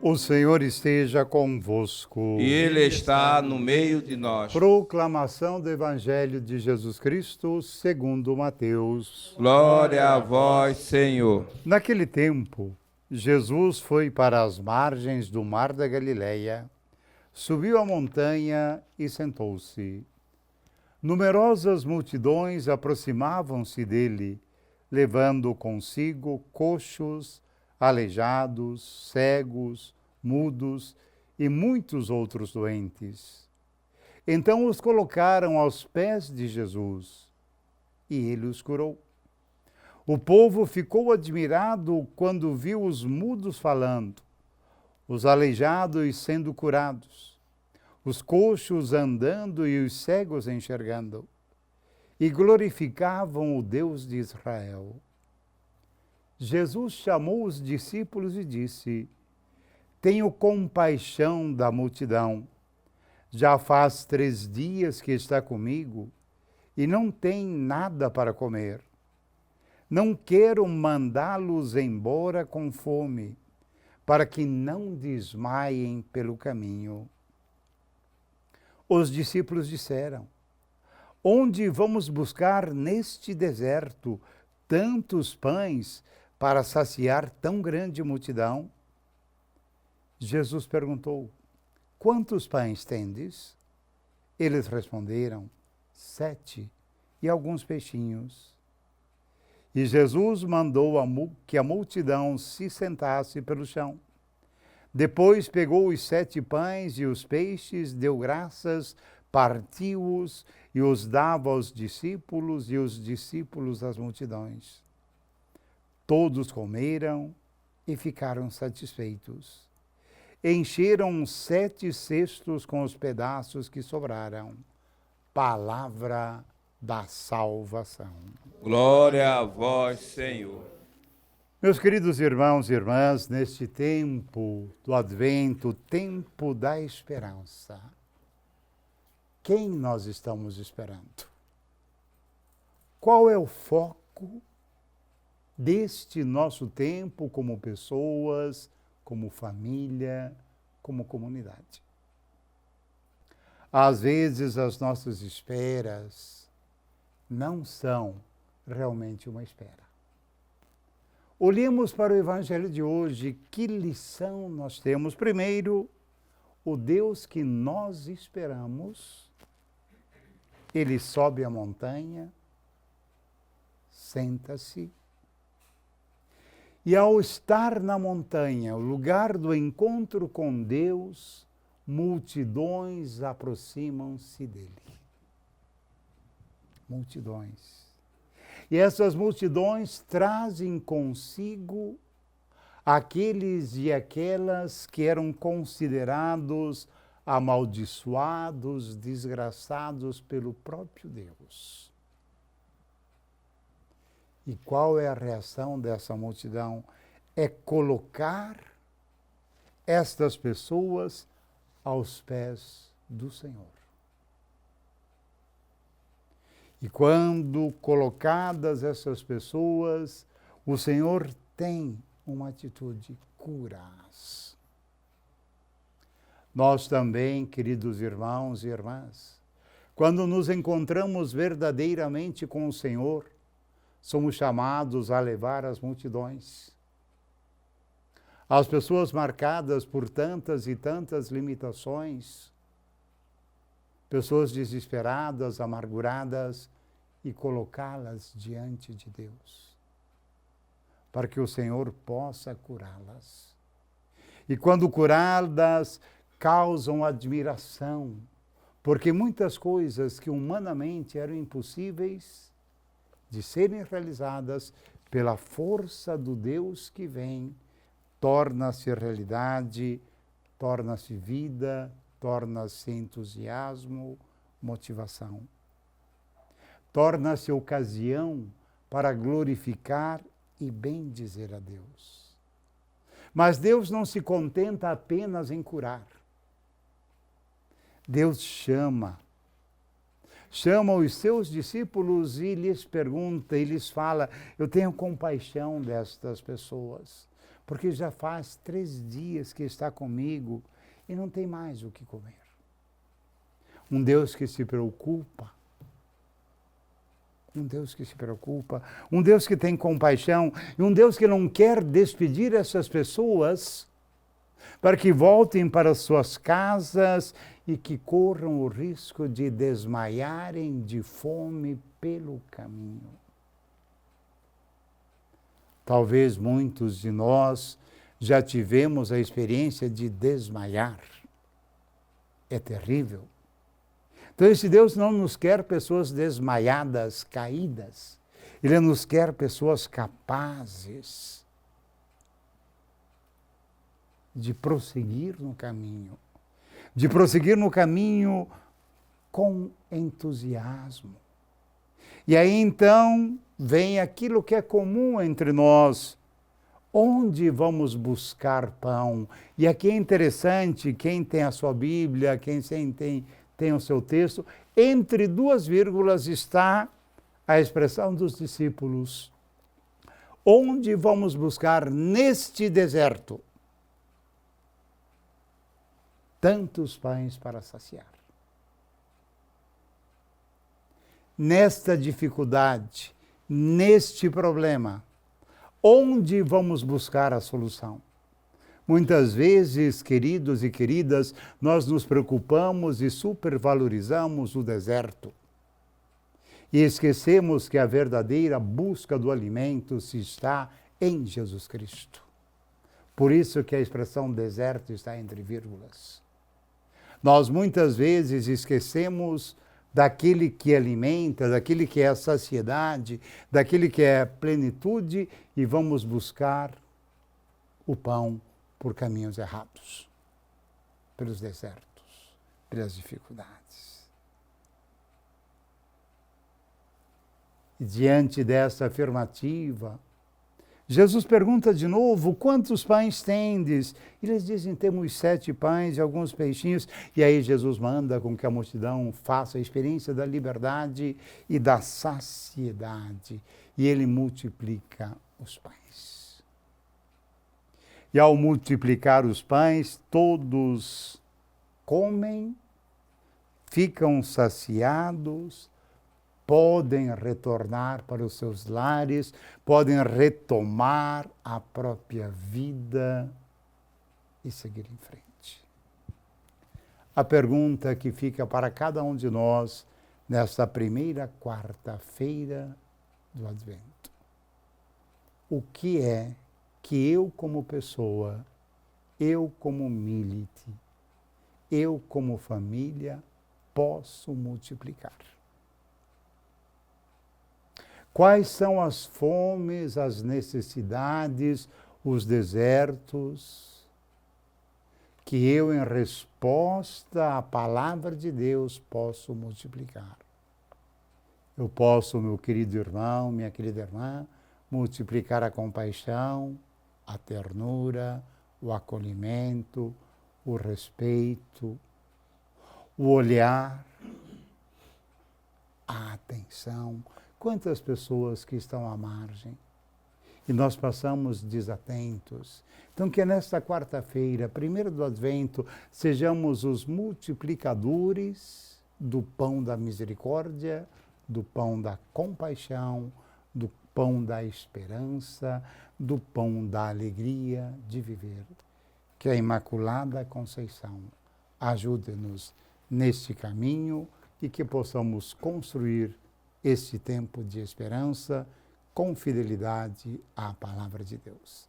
O Senhor esteja convosco. E Ele está no meio de nós. Proclamação do Evangelho de Jesus Cristo segundo Mateus. Glória a vós, Senhor. Naquele tempo, Jesus foi para as margens do mar da Galileia, subiu a montanha e sentou-se. Numerosas multidões aproximavam-se dele, levando consigo coxos, aleijados, cegos, mudos e muitos outros doentes. Então os colocaram aos pés de Jesus e ele os curou. O povo ficou admirado quando viu os mudos falando, os aleijados sendo curados, os coxos andando e os cegos enxergando, e glorificavam o Deus de Israel. Jesus chamou os discípulos e disse: Tenho compaixão da multidão. Já faz 3 dias que está comigo e não tem nada para comer. Não quero mandá-los embora com fome, para que não desmaiem pelo caminho. Os discípulos disseram: Onde vamos buscar neste deserto tantos pães para saciar tão grande multidão? Jesus perguntou: Quantos pães tendes? Eles responderam: 7 e alguns peixinhos. E Jesus mandou que a multidão se sentasse pelo chão. Depois pegou os 7 pães e os peixes, deu graças, partiu-os e os dava aos discípulos e os discípulos às multidões. Todos comeram e ficaram satisfeitos. Encheram 7 cestos com os pedaços que sobraram. Palavra da salvação. Glória a vós, Senhor. Meus queridos irmãos e irmãs, neste tempo do Advento, tempo da esperança, quem nós estamos esperando? Qual é o foco deste nosso tempo como pessoas, como família, como comunidade? Às vezes as nossas esperas não são realmente uma espera. Olhemos para o Evangelho de hoje, que lição nós temos? Primeiro, o Deus que nós esperamos, ele sobe a montanha, senta-se, e ao estar na montanha, o lugar do encontro com Deus, multidões aproximam-se dele. Multidões. E essas multidões trazem consigo aqueles e aquelas que eram considerados amaldiçoados, desgraçados pelo próprio Deus. E qual é a reação dessa multidão? É colocar estas pessoas aos pés do Senhor. E quando colocadas essas pessoas, o Senhor tem uma atitude: cura-as. Nós também, queridos irmãos e irmãs, quando nos encontramos verdadeiramente com o Senhor, somos chamados a levar as multidões. As pessoas marcadas por tantas e tantas limitações, pessoas desesperadas, amarguradas, e colocá-las diante de Deus, para que o Senhor possa curá-las. E quando curadas, causam admiração, porque muitas coisas que humanamente eram impossíveis de serem realizadas pela força do Deus que vem, torna-se realidade, torna-se vida, torna-se entusiasmo, motivação. Torna-se ocasião para glorificar e bendizer a Deus. Mas Deus não se contenta apenas em curar. Deus chama os seus discípulos e lhes pergunta, e lhes fala: eu tenho compaixão destas pessoas, porque já faz 3 dias que está comigo e não tem mais o que comer. Um Deus que se preocupa. Um Deus que se preocupa, um Deus que tem compaixão, e um Deus que não quer despedir essas pessoas para que voltem para suas casas e que corram o risco de desmaiarem de fome pelo caminho. Talvez muitos de nós já tivemos a experiência de desmaiar. É terrível. Então esse Deus não nos quer pessoas desmaiadas, caídas. Ele nos quer pessoas capazes de prosseguir no caminho. De prosseguir no caminho com entusiasmo. E aí então vem aquilo que é comum entre nós. Onde vamos buscar pão? E aqui é interessante, quem tem a sua Bíblia, quem tem o seu texto, entre 2 vírgulas está a expressão dos discípulos. Onde vamos buscar neste deserto tantos pães para saciar? Nesta dificuldade, neste problema, onde vamos buscar a solução? Muitas vezes, queridos e queridas, nós nos preocupamos e supervalorizamos o deserto. E esquecemos que a verdadeira busca do alimento se está em Jesus Cristo. Por isso que a expressão deserto está entre vírgulas. Nós muitas vezes esquecemos daquele que alimenta, daquele que é a saciedade, daquele que é a plenitude e vamos buscar o pão por caminhos errados, pelos desertos, pelas dificuldades. E diante dessa afirmativa, Jesus pergunta de novo, quantos pães tendes? E eles dizem, temos 7 pães e alguns peixinhos. E aí Jesus manda com que a multidão faça a experiência da liberdade e da saciedade. E ele multiplica os pães. E ao multiplicar os pães, todos comem, ficam saciados, podem retornar para os seus lares, podem retomar a própria vida e seguir em frente. A pergunta que fica para cada um de nós nesta primeira quarta-feira do Advento: o que é que eu como pessoa, eu como milite, eu como família posso multiplicar? Quais são as fomes, as necessidades, os desertos que eu, em resposta à palavra de Deus, posso multiplicar? Eu posso, meu querido irmão, minha querida irmã, multiplicar a compaixão, a ternura, o acolhimento, o respeito, o olhar, a atenção. Quantas pessoas que estão à margem e nós passamos desatentos. Então que nesta quarta-feira, primeiro do Advento, sejamos os multiplicadores do pão da misericórdia, do pão da compaixão, do pão da esperança, do pão da alegria de viver. Que a Imaculada Conceição ajude-nos neste caminho e que possamos construir este tempo de esperança com fidelidade à Palavra de Deus.